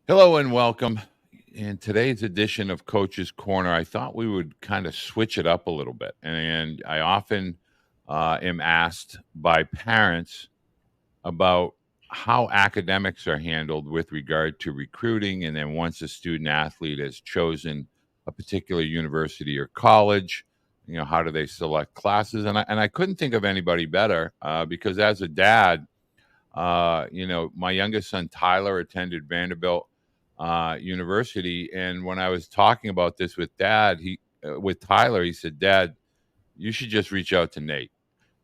Hello and welcome. In today's edition of Coach's Corner, I thought we would kind of switch it up a little bit. And I often am asked by parents about how academics are handled with regard to recruiting. And then once a student athlete has chosen a particular university or college, how do they select classes? And I couldn't think of anybody better because as a dad, my youngest son Tyler attended Vanderbilt University, and when I was talking about this with with Tyler, he said, "Dad, you should just reach out to Nate."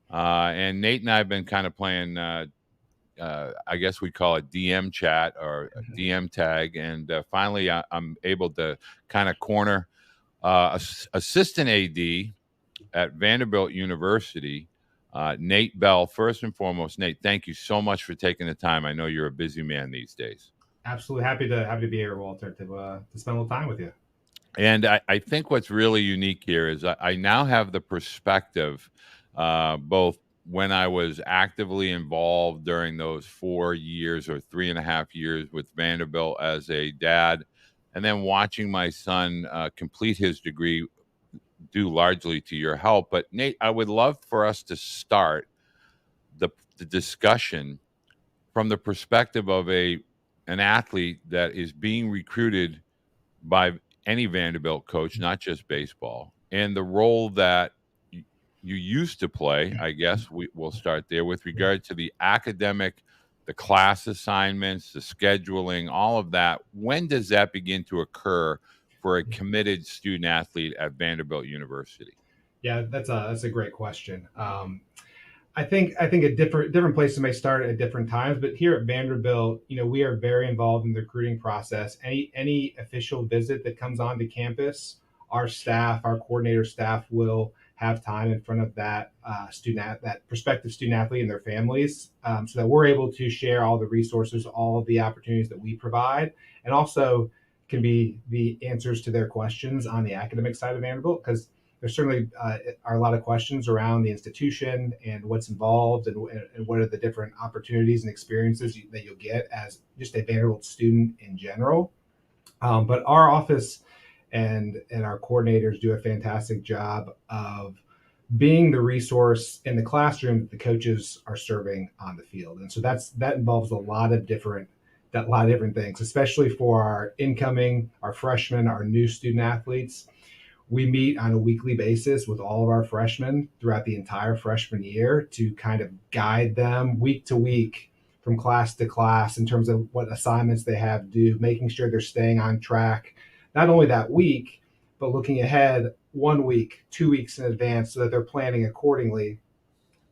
And Nate and I have been kind of playing, I guess we call it DM chat or DM tag, and finally I'm able to kind of corner assistant AD at Vanderbilt University. Nate Bell, first and foremost, Nate, thank you so much for taking the time. I know you're a busy man these days. Absolutely happy to be here, Walter, to spend a little time with you. And I think what's really unique here is I now have the perspective, both when I was actively involved during those 4 years or 3.5 years with Vanderbilt as a dad, and then watching my son complete his degree due largely to your help. But Nate, I would love for us to start the discussion from the perspective of an athlete that is being recruited by any Vanderbilt coach, not just baseball, and the role that you used to play. I guess we'll start there with regard to the academic, the class assignments, the scheduling, all of that. When does that begin to occur for a committed student athlete at Vanderbilt University? Yeah, that's a great question. I think a different places may start at different times, but here at Vanderbilt, we are very involved in the recruiting process. Any official visit that comes onto campus, our coordinator staff will have time in front of that that prospective student athlete and their families, so that we're able to share all the resources, all of the opportunities that we provide, and also can be the answers to their questions on the academic side of Vanderbilt because there certainly are a lot of questions around the institution and what's involved and what are the different opportunities and experiences that you'll get as just a Vanderbilt student in general. But our office and our coordinators do a fantastic job of being the resource in the classroom that the coaches are serving on the field, and so that involves a lot of different things, especially for our freshmen, our new student athletes. We meet on a weekly basis with all of our freshmen throughout the entire freshman year to kind of guide them week to week from class to class in terms of what assignments they have due, making sure they're staying on track, not only that week, but looking ahead 1 week, 2 weeks in advance so that they're planning accordingly.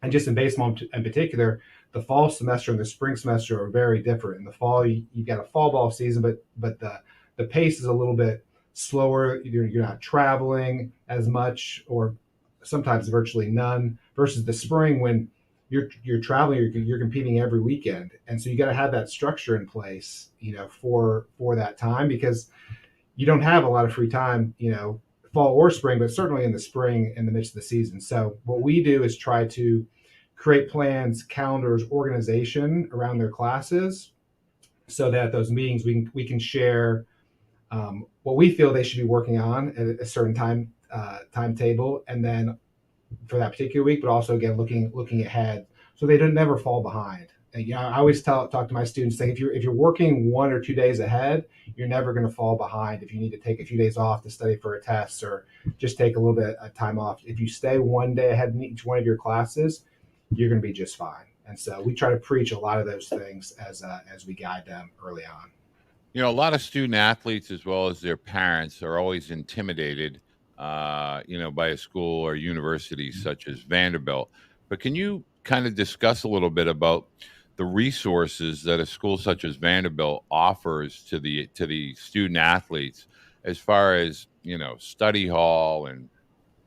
And just in baseball in particular, the fall semester and the spring semester are very different. In the fall, you've got a fall ball season, but the pace is a little bit slower. You're not traveling as much, or sometimes virtually none. Versus the spring when you're traveling, you're competing every weekend, and so you got to have that structure in place, for that time because you don't have a lot of free time, fall or spring, but certainly in the spring in the midst of the season. So what we do is try to create plans, calendars, organization around their classes so that those meetings we can share what we feel they should be working on at a certain timetable, and then for that particular week, but also again looking ahead so they don't never fall behind. And, I always talk to my students saying if you're working 1 or 2 days ahead, you're never going to fall behind. If you need to take a few days off to study for a test or just take a little bit of time off, if you stay 1 day ahead in each one of your classes, you're going to be just fine. And so we try to preach a lot of those things as we guide them early on. A lot of student athletes, as well as their parents, are always intimidated, by a school or university such as Vanderbilt. But can you kind of discuss a little bit about the resources that a school such as Vanderbilt offers to the student athletes, as far as study hall and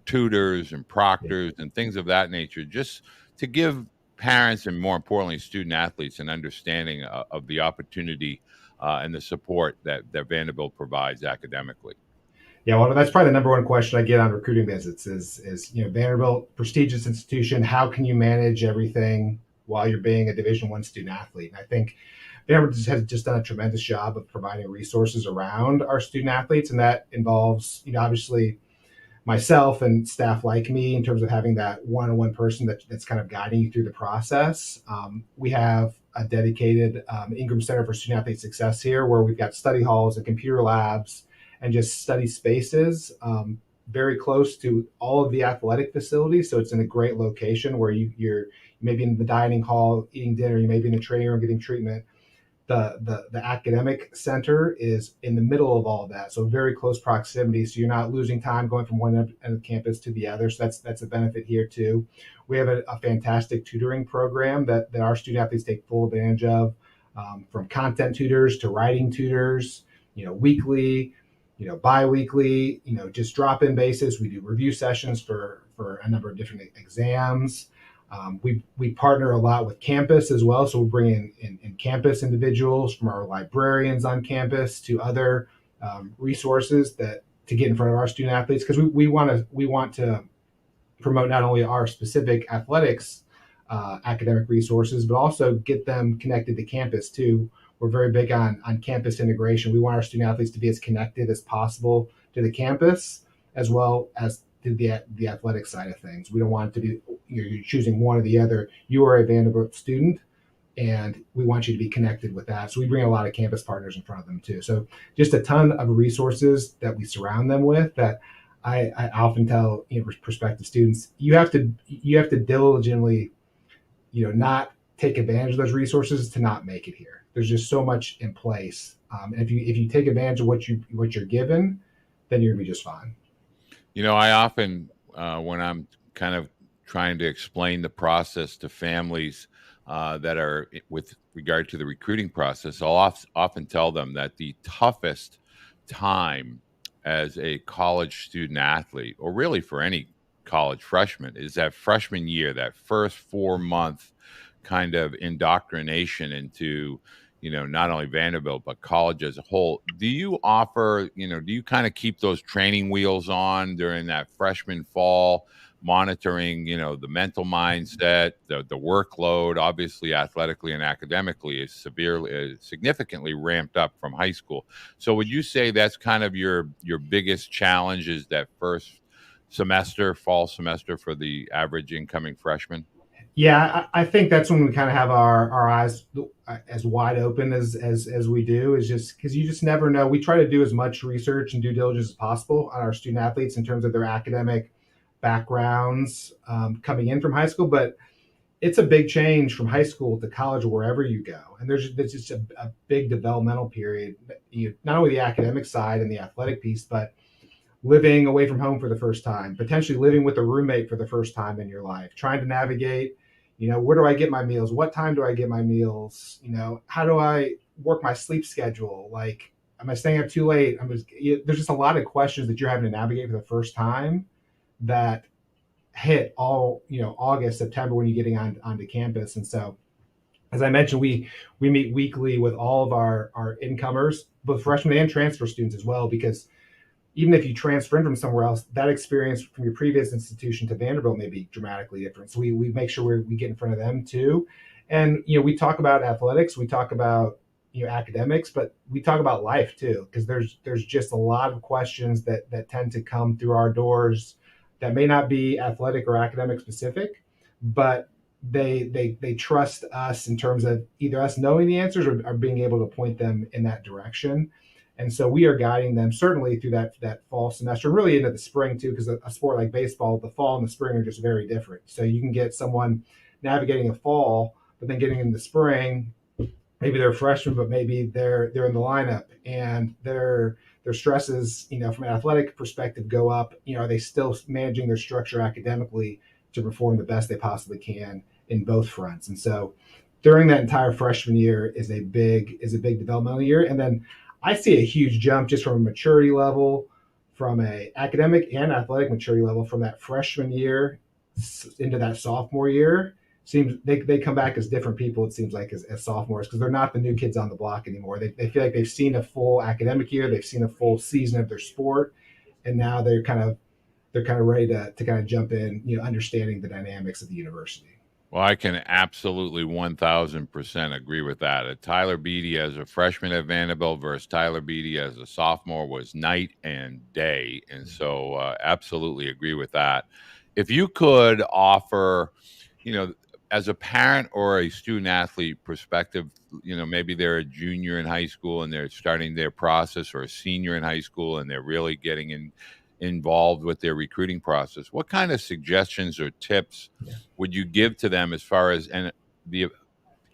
tutors and proctors and things of that nature, just to give parents and more importantly student athletes an understanding of the opportunity and the support that Vanderbilt provides academically. Yeah, well, that's probably the number one question I get on recruiting visits is Vanderbilt, prestigious institution. How can you manage everything while you're being a Division I student athlete? And I think Vanderbilt has just done a tremendous job of providing resources around our student athletes, and that involves, obviously myself and staff like me in terms of having that one-on-one person that's kind of guiding you through the process. We have a dedicated Ingram Center for Student Athlete Success here, where we've got study halls and computer labs and just study spaces very close to all of the athletic facilities. So it's in a great location where you're maybe in the dining hall eating dinner, you may be in the training room getting treatment. The academic center is in the middle of all of that, so very close proximity, so you're not losing time going from one end of the campus to the other. So that's a benefit here too. We have a fantastic tutoring program that our student athletes take full advantage of, from content tutors to writing tutors, weekly, bi-weekly, just drop-in basis. We do review sessions for a number of different exams. We partner a lot with campus as well, so we bring in campus individuals, from our librarians on campus to other resources that to get in front of our student athletes, because we want to promote not only our specific athletics academic resources, but also get them connected to campus too. We're very big on campus integration. We want our student athletes to be as connected as possible to the campus, as well as to the athletic side of things. We don't want it to be you're choosing one or the other. You are a Vanderbilt student, and we want you to be connected with that. So we bring a lot of campus partners in front of them too. So just a ton of resources that we surround them with, that I often tell prospective students, you have to diligently, not take advantage of those resources to not make it here. There's just so much in place, and if you take advantage of what you're given, then you're gonna be just fine. I often, when I'm kind of trying to explain the process to families that are with regard to the recruiting process, I'll often tell them that the toughest time as a college student athlete, or really for any college freshman, is that freshman year, that first 4 month kind of indoctrination into not only Vanderbilt but college as a whole. Do you offer, do you kind of keep those training wheels on during that freshman fall, monitoring, the mental mindset, the workload? Obviously, athletically and academically is significantly ramped up from high school. So would you say that's kind of your biggest challenge, is that first fall semester for the average incoming freshman? Yeah, I think that's when we kind of have our eyes as wide open as we do, is just because you just never know. We try to do as much research and due diligence as possible on our student athletes in terms of their academic backgrounds coming in from high school, but it's a big change from high school to college or wherever you go. And there's just a big developmental period, not only the academic side and the athletic piece, but living away from home for the first time, potentially living with a roommate for the first time in your life, trying to navigate, where do I get my meals? What time do I get my meals? How do I work my sleep schedule? Like, am I staying up too late? There's just a lot of questions that you're having to navigate for the first time that hit all, August, September, when you're getting onto campus. And so, as I mentioned, we meet weekly with all of our incomers, both freshmen and transfer students as well, because even if you transfer in from somewhere else, that experience from your previous institution to Vanderbilt may be dramatically different. So we make sure we get in front of them too. And, we talk about athletics, we talk about, academics, but we talk about life too, because there's just a lot of questions that tend to come through our doors that may not be athletic or academic specific, but they trust us in terms of either us knowing the answers or being able to point them in that direction. And so we are guiding them certainly through that fall semester, really into the spring too, because a sport like baseball, the fall and the spring are just very different. So you can get someone navigating a fall, but then getting in the spring, maybe they're a freshman, but maybe they're in the lineup, and their stresses, from an athletic perspective, go up. Are they still managing their structure academically to perform the best they possibly can in both fronts? And so during that entire freshman year is a big developmental year. And then I see a huge jump just from a maturity level, from a academic and athletic maturity level, from that freshman year into that sophomore year. Seems they come back as different people, it seems like, as sophomores, because they're not the new kids on the block anymore. They feel like they've seen a full academic year, they've seen a full season of their sport, and now they're kind of ready to kind of jump in, understanding the dynamics of the university. Well, I can absolutely 1000% agree with that. Tyler Beede as a freshman at Vanderbilt versus Tyler Beede as a sophomore was night and day. And so, absolutely agree with that. If you could offer, you know, as a parent or a student athlete perspective, maybe they're a junior in high school and they're starting their process, or a senior in high school and they're really getting involved with their recruiting process. What kind of suggestions or tips Yeah. would you give to them as far as the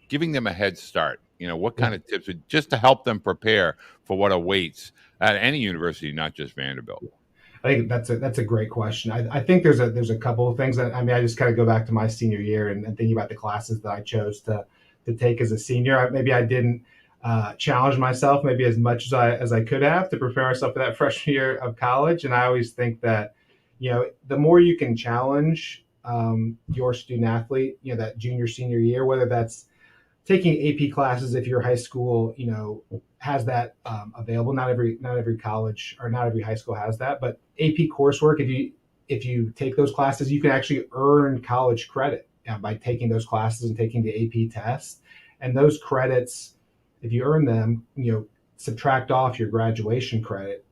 giving them a head start? What Yeah. kind of tips would just to help them prepare for what awaits at any university, not just Vanderbilt? I think that's a great question. I think there's a couple of things that, I mean, I just kind of go back to my senior year and thinking about the classes that I chose to take as a senior. Maybe I didn't challenge myself maybe as much as I could have to prepare myself for that freshman year of college. And I always think that, the more you can challenge your student athlete, that junior senior year, whether that's taking AP classes if your high school, has that available. Not every college or not every high school has that, but AP coursework. If you take those classes, you can actually earn college credit by taking those classes and taking the AP test. And those credits, if you earn them, subtract off your graduation credit.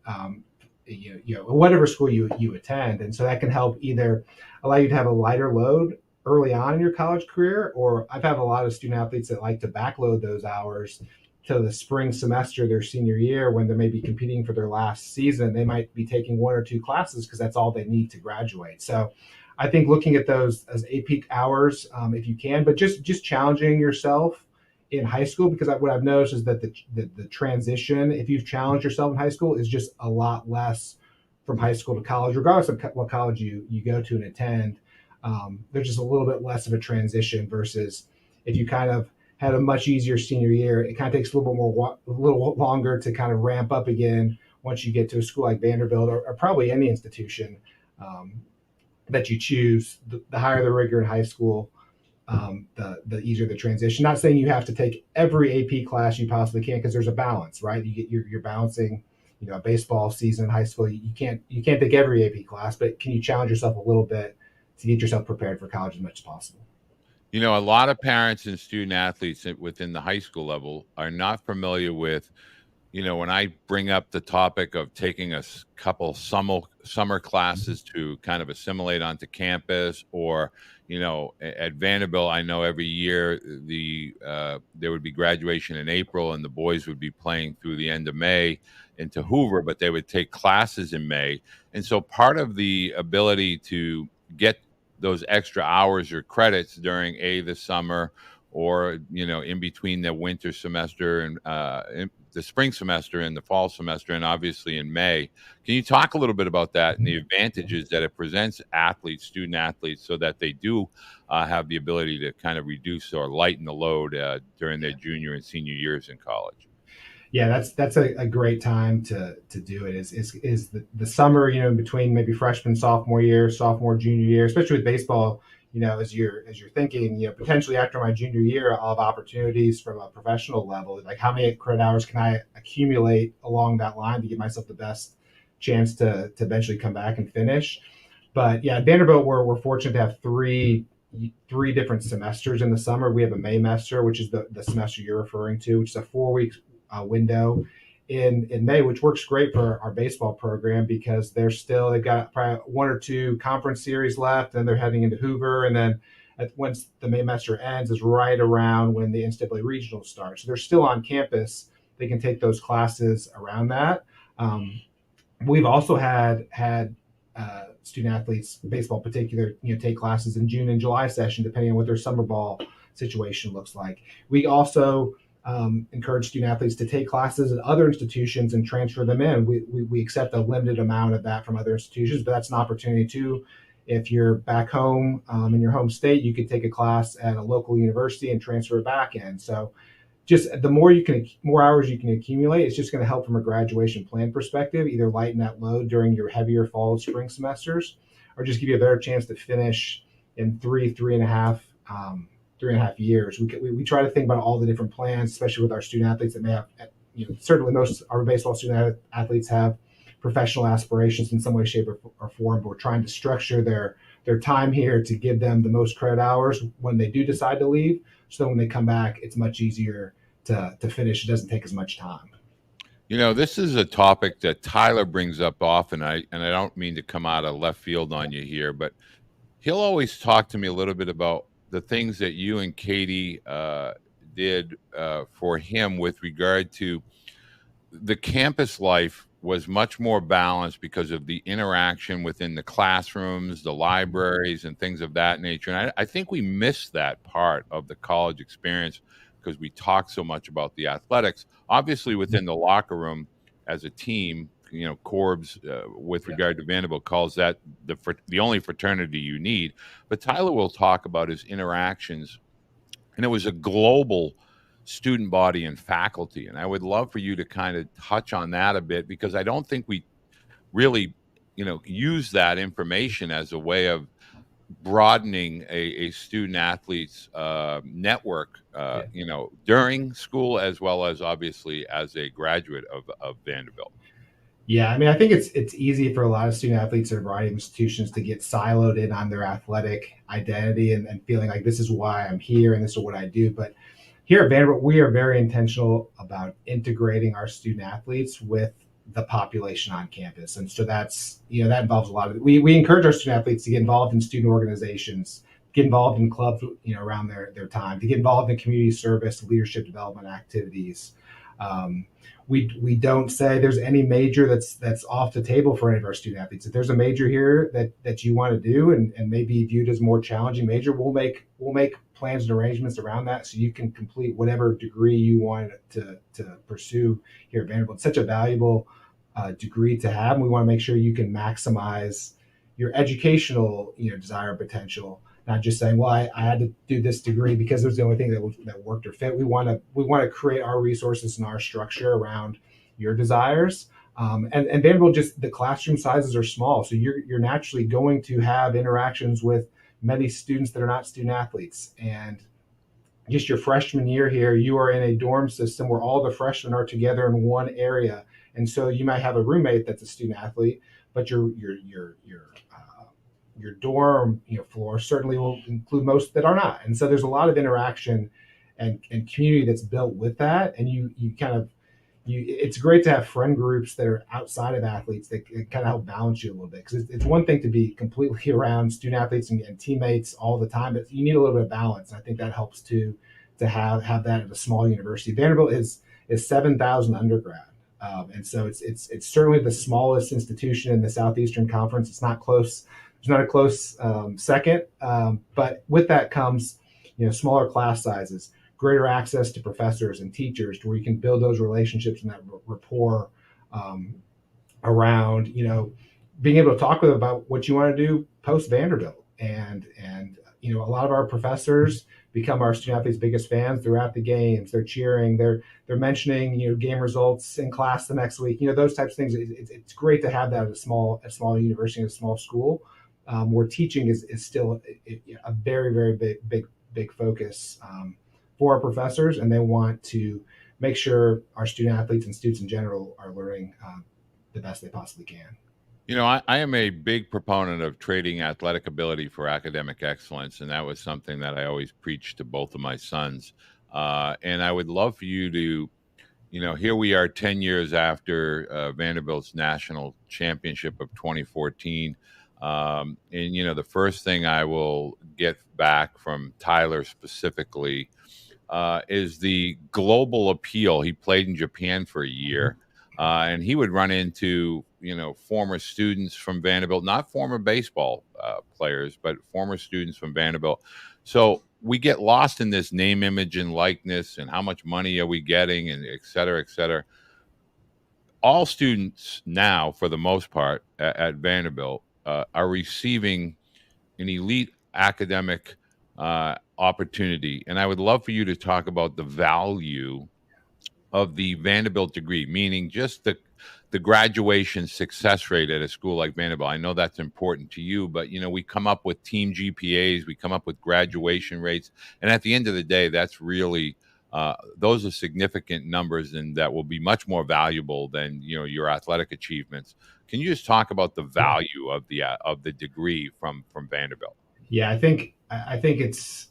Whatever school you attend, and so that can help either allow you to have a lighter load early on in your college career, or I've had a lot of student athletes that like to backload those hours to the spring semester their senior year when they're maybe competing for their last season. They might be taking one or two classes because that's all they need to graduate. So I think looking at those as AP hours, if you can, but just challenging yourself in high school, because what I've noticed is that the transition, if you've challenged yourself in high school, is just a lot less from high school to college, regardless of what college you go to and attend. There's just a little bit less of a transition versus if you kind of had a much easier senior year. It kind of takes a little longer to kind of ramp up again once you get to a school like Vanderbilt, or probably any institution that you choose. The higher the rigor in high school, the easier the transition. Not saying you have to take every AP class you possibly can, because there's a balance, right? You're balancing, a baseball season in high school. You can't take every AP class, but can you challenge yourself a little bit to get yourself prepared for college as much as possible? A lot of parents and student athletes within the high school level are not familiar with, when I bring up the topic of taking couple summer classes to kind of assimilate onto campus, or at Vanderbilt, I know every year there would be graduation in April, and the boys would be playing through the end of May into Hoover, but they would take classes in May, and so part of the ability to get those extra hours or credits during the summer, or in between the winter semester and the spring semester and the fall semester, and obviously in May. Can you talk a little bit about that and the advantages that it presents student athletes, so that they do have the ability to kind of reduce or lighten the load during their junior and senior years in college? Yeah, that's a great time to do it. Is the summer, in between maybe freshman, sophomore year, sophomore, junior year, especially with baseball. As you're thinking, potentially after my junior year, I'll have opportunities from a professional level. Like, how many credit hours can I accumulate along that line to give myself the best chance to eventually come back and finish? But yeah, at Vanderbilt, we're fortunate to have three different semesters in the summer. We have a May semester, which is the semester you're referring to, which is a 4 week window in May, which works great for our baseball program, because they've got probably one or two conference series left, and they're heading into Hoover, and then once the May semester ends is right around when the NCAA regional starts. So they're still on campus. They can take those classes around that. We've also had student athletes, baseball in particular, take classes in June and July session, depending on what their summer ball situation looks like. We also encourage student athletes to take classes at other institutions and transfer them in. We accept a limited amount of that from other institutions, but that's an opportunity too. If you're back home in your home state, you could take a class at a local university and transfer it back in. So just the more hours you can accumulate, it's just going to help from a graduation plan perspective, either lighten that load during your heavier fall, spring semesters, or just give you a better chance to finish in three and a half years. We try to think about all the different plans, especially with our student athletes that may have, certainly most of our baseball student athletes have professional aspirations in some way, shape, or form, but we're trying to structure their their time here to give them the most credit hours when they do decide to leave. So when they come back, it's much easier to finish. It doesn't take as much time. This is a topic that Tyler brings up often. I don't mean to come out of left field on you here, but he'll always talk to me a little bit about the things that you and Katie did for him with regard to the campus life was much more balanced because of the interaction within the classrooms, the libraries, and things of that nature. And I think we miss that part of the college experience because we talk so much about the athletics. Obviously, within the locker room as a team, Corbs, with Yeah. regard to Vanderbilt, calls that the only fraternity you need. But Tyler will talk about his interactions, and it was a global student body and faculty. And I would love for you to kind of touch on that a bit because I don't think we really, use that information as a way of broadening a student athlete's network, Yeah. during school as well as obviously as a graduate of Vanderbilt. Yeah, I mean, I think it's easy for a lot of student athletes at a variety of institutions to get siloed in on their athletic identity and feeling like this is why I'm here and this is what I do. But here at Vanderbilt, we are very intentional about integrating our student athletes with the population on campus, and so that involves a lot of it. We encourage our student athletes to get involved in student organizations, get involved in clubs, around their time, to get involved in community service, leadership development activities. Um, we don't say there's any major that's off the table for any of our student athletes. If there's a major here that you want to do and maybe viewed as a more challenging major, we'll make plans and arrangements around that so you can complete whatever degree you want to pursue here at Vanderbilt. It's such a valuable degree to have, and we want to make sure you can maximize your educational desire and potential, not just saying, well, I had to do this degree because it was the only thing that worked or fit. We want to create our resources and our structure around your desires. And Vanderbilt, just the classroom sizes are small, so you're naturally going to have interactions with many students that are not student athletes. And just your freshman year here, you are in a dorm system where all the freshmen are together in one area, and so you might have a roommate that's a student athlete, but your dorm floor certainly will include most that are not. And so there's a lot of interaction and community that's built with that. And you kind of it's great to have friend groups that are outside of athletes that kind of help balance you a little bit, because it's one thing to be completely around student athletes and teammates all the time, but you need a little bit of balance. And I think that helps to have that at a small university. Vanderbilt is 7,000 undergrad. And so it's certainly the smallest institution in the Southeastern Conference. It's not close. There's not a close second, but with that comes smaller class sizes, greater access to professors and teachers, to where you can build those relationships and that rapport around being able to talk with them about what you want to do post Vanderbilt. And a lot of our professors become our student athletes' biggest fans throughout the games. They're cheering. They're mentioning game results in class the next week. Those types of things. It's great to have that at a small university, a small school, where teaching is still a very very big focus for our professors, and they want to make sure our student athletes and students in general are learning the best they possibly can. I am a big proponent of trading athletic ability for academic excellence, and that was something that I always preached to both of my sons. And I would love for you to, here we are 10 years after Vanderbilt's national championship of 2014. And the first thing I will get back from Tyler specifically is the global appeal. He played in Japan for a year, and he would run into former students from Vanderbilt, not former baseball players, but former students from Vanderbilt. So we get lost in this name, image, and likeness, and how much money are we getting, and et cetera, et cetera. All students now, for the most part, at Vanderbilt are receiving an elite academic opportunity. And I would love for you to talk about the value of the Vanderbilt degree, meaning just the graduation success rate at a school like Vanderbilt. I know that's important to you, but we come up with team GPAs, we come up with graduation rates, and at the end of the day, that's really those are significant numbers, and that will be much more valuable than your athletic achievements. Can you just talk about the Yeah. value of the degree from Vanderbilt? Yeah, I think it's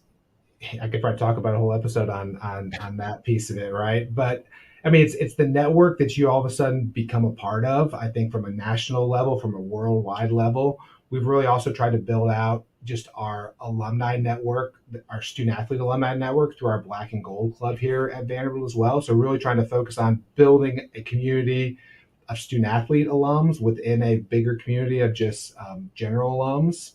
I could probably talk about a whole episode on that piece of it, right? But I mean, it's the network that you all of a sudden become a part of. I think from a national level, from a worldwide level, we've really also tried to build out just our alumni network, our student athlete alumni network through our Black and Gold Club here at Vanderbilt as well. So really trying to focus on building a community of student athlete alums within a bigger community of just general alums.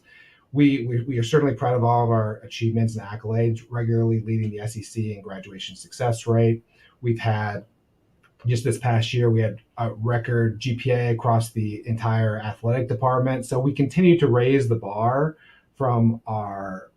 We are certainly proud of all of our achievements and accolades, regularly leading the SEC in graduation success rate. We've had just this past year, we had a record GPA across the entire athletic department. So we continue to raise the bar from our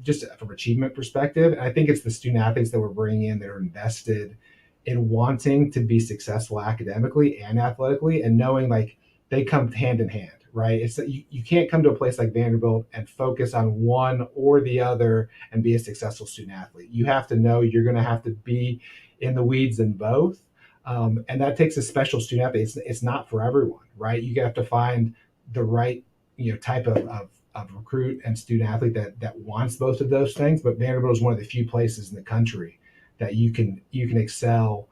just from achievement perspective. And I think it's the student athletes that we're bringing in that are invested in wanting to be successful academically and athletically, and knowing like they come hand in hand, right? It's that you can't come to a place like Vanderbilt and focus on one or the other and be a successful student athlete. You have to know you're going to have to be in the weeds in both, and that takes a special student athlete. It's not for everyone, right? You have to find the right type of recruit and student athlete that wants both of those things. But Vanderbilt is one of the few places in the country that you can excel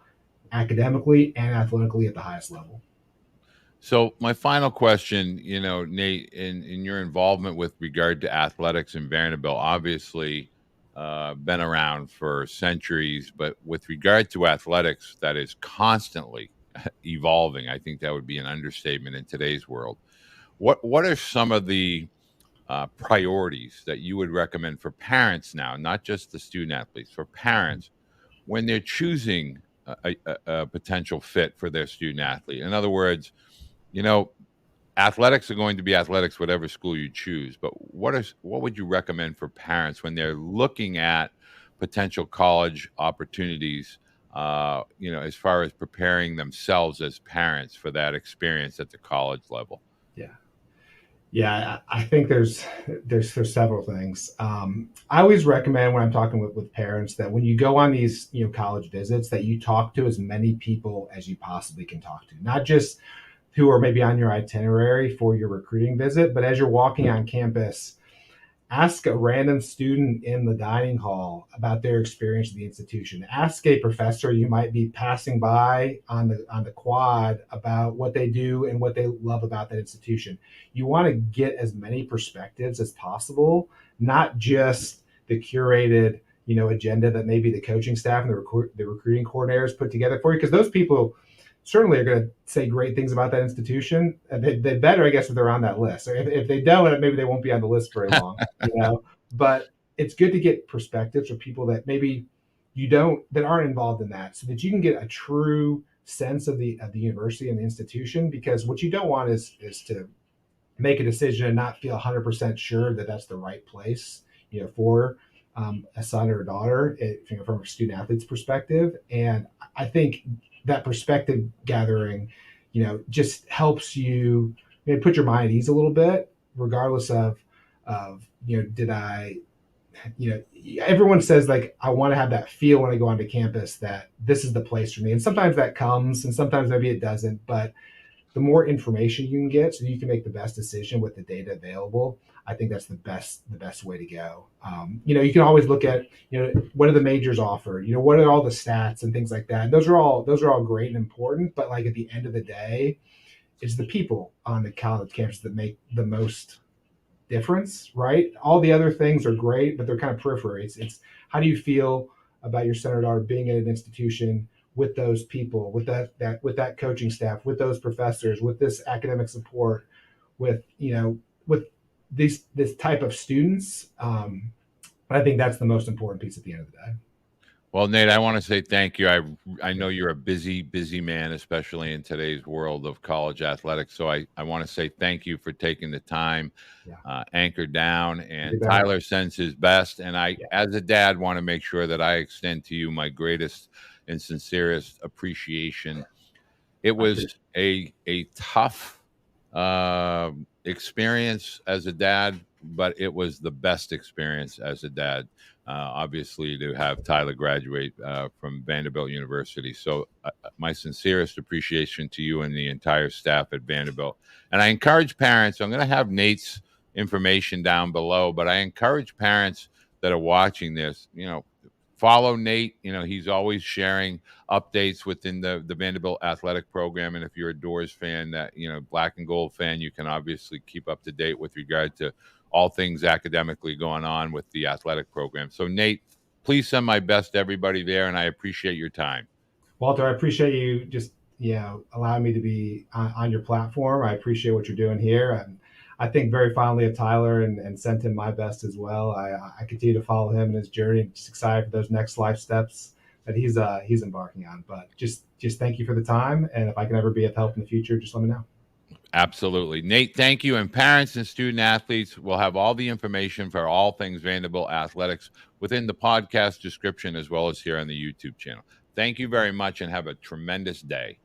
academically and athletically at the highest level. So my final question, Nate, in your involvement with regard to athletics in Vanderbilt, obviously been around for centuries, but with regard to athletics, that is constantly evolving. I think that would be an understatement in today's world. What are some of the priorities that you would recommend for parents now, not just the student athletes, for parents when they're choosing a potential fit for their student athlete? In other words, you know, athletics are going to be athletics, whatever school you choose. But what would you recommend for parents when they're looking at potential college opportunities? As far as preparing themselves as parents for that experience at the college level. Yeah. Yeah, I think there's several things. I always recommend when I'm talking with parents that when you go on these college visits, that you talk to as many people as you possibly can talk to, not just who are maybe on your itinerary for your recruiting visit, but as you're walking on campus, ask a random student in the dining hall about their experience at the institution. Ask a professor you might be passing by on the quad about what they do and what they love about that institution. You want to get as many perspectives as possible, not just the curated agenda that maybe the coaching staff and the recruiting coordinators put together for you, because those people certainly are going to say great things about that institution. They better, I guess, if they're on that list. Or if they don't, maybe they won't be on the list very long. But it's good to get perspectives from people that maybe that aren't involved in that, so that you can get a true sense of the university and the institution. Because what you don't want is to make a decision and not feel 100% sure that that's the right place, for a son or a daughter, from a student athlete's perspective. And I think that perspective gathering, just helps you put your mind at ease a little bit, regardless of did I, everyone says like, I want to have that feel when I go onto campus that this is the place for me. And sometimes that comes and sometimes maybe it doesn't, but the more information you can get so you can make the best decision with the data available, I think that's the best way to go. You can always look at, what do the majors offer? What are all the stats and things like that? And those are all great and important. But like at the end of the day, it's the people on the college campus that make the most difference, right? All the other things are great, but they're kind of periphery. It's how do you feel about your son or daughter being at an institution with those people, with that coaching staff, with those professors, with this academic support, with with this type of students. I think that's the most important piece at the end of the day. Well, Nate, I want to say thank you. I know you're a busy man, especially in today's world of college athletics. So I want to say thank you for taking the time, Yeah. anchor down. And Tyler sends his best. And as a dad, want to make sure that I extend to you my greatest and sincerest appreciation. It was a tough experience as a dad, but it was the best experience as a dad. obviously, to have Tyler graduate from Vanderbilt University. So, my sincerest appreciation to you and the entire staff at Vanderbilt. And I encourage parents, I'm going to have Nate's information down below, but I encourage parents that are watching this, follow Nate. He's always sharing updates within the Vanderbilt athletic program. And if you're a Doors fan, that, black and gold fan, you can obviously keep up to date with regard to all things academically going on with the athletic program. So, Nate, please send my best to everybody there, and I appreciate your time. Walter, I appreciate you just allowing me to be on your platform. I appreciate what you're doing here, and I think very fondly of Tyler and sent him my best as well. I continue to follow him in his journey, and just excited for those next life steps that he's embarking on. But just thank you for the time, and if I can ever be of help in the future, just let me know. Absolutely. Nate, thank you. And parents and student athletes will have all the information for all things Vanderbilt athletics within the podcast description, as well as here on the YouTube channel. Thank you very much and have a tremendous day.